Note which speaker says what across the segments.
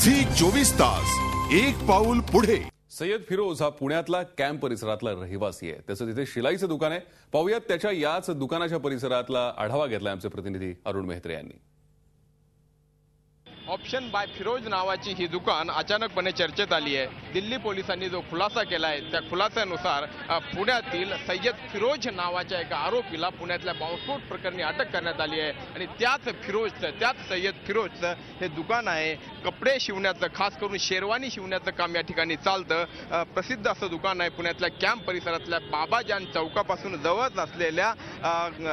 Speaker 1: Zee 24 तास एक पाऊल पुढे।
Speaker 2: सय्यद फिरोज हा पुण्यातला कॅम्प परिसरातला रहिवासी आहे। त्याचं तिथे शिलाईचं दुकान आहे। पाहूयात त्याच्या याच दुकानाच्या परिसरातला आढावा घेतलाय आमचे प्रतिनिधी अरुण मेहत्रे यांनी।
Speaker 3: ऑप्शन बाय फिरोज नावाची ही दुकान अचानकपणे चर्चेत आली आहे। दिल्ली पोलिसांनी जो खुलासा केलाय त्या खुलासानुसार पुण्यातील सय्यद फिरोज नावाच्या एका आरोपीला पुण्यातल्या बॉम्बस्फोट प्रकरणी अटक करण्यात आली आहे आणि त्याच सय्यद फिरोजचं हे दुकान आहे। कपडे शिवण्याचं, खास करून शेरवानी शिवण्याचं काम या ठिकाणी चालतं। प्रसिद्ध असं दुकान आहे। पुण्यातल्या कॅम्प परिसरातल्या बाबाजान चौकापासून जवळ असलेल्या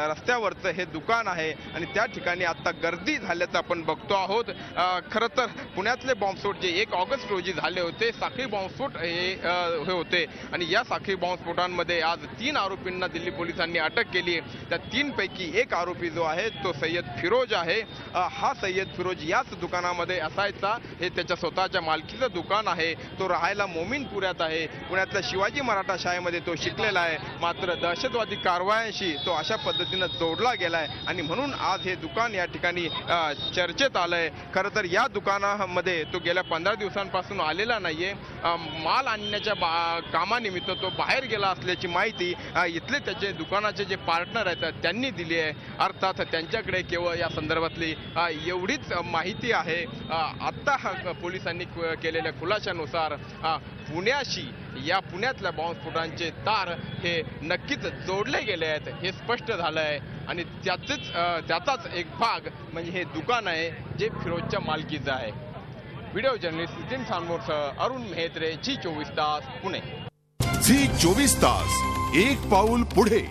Speaker 3: रस्त्यावरचं हे दुकान आहे आणि त्या ठिकाणी आता गर्दी झाल्याचं आपण बघतो आहोत। खरं तर पुण्यातले बॉम्बस्फोट जे 1 ऑगस्ट रोजी झाले होते, साखळी बॉम्बस्फोट हे होते आणि या साखळी बॉम्बस्फोटांमध्ये आज 3 आरोपींना दिल्ली पोलिसांनी अटक केली। त्या 3 पैकी एक आरोपी जो आहे तो सय्यद फिरोज आहे। हा सय्यद फिरोज याच दुकानामध्ये असायचा। हे त्याच्या स्वतःच्या मालकीचं दुकान आहे। तो राहायला मोमीनपुऱ्यात आहे। पुण्यातल्या शिवाजी मराठा शाळेमध्ये तो शिकलेला आहे। मात्र दहशतवादी कारवायांशी तो अशा पद्धतीनं जोडला गेलाय आणि म्हणून आज हे दुकान या ठिकाणी चर्चेत आलंय। खरं तर या दुकानामध्ये तो गेल्या 15 दिवसांपासून आलेला नाहीये। माल आणण्याच्या कामानिमित्त तो बाहेर गेला असल्याची माहिती इथले त्याचे दुकानाचे जे पार्टनर आहेत त्यांनी दिली आहे। अर्थात त्यांच्याकडे केवळ या संदर्भातली एवढीच माहिती आहे। आत्ता पोलिसांनी केलेल्या खुलाशानुसार पुण्यातल्या बॉम्बस्फोटांचे तार हे नक्कीच जोडले गेले आहेत हे स्पष्ट झालंय आणि त्याचाच एक भाग म्हणजे हे दुकान आहे जे फिरोजच्या मालकीचं आहे। व्हिडिओ जर्नलिस्ट नितीन सांगोरसह अरुण मेहत्रे, झी 24 तास पुणे।
Speaker 1: झी 24 तास एक पाऊल पुढे।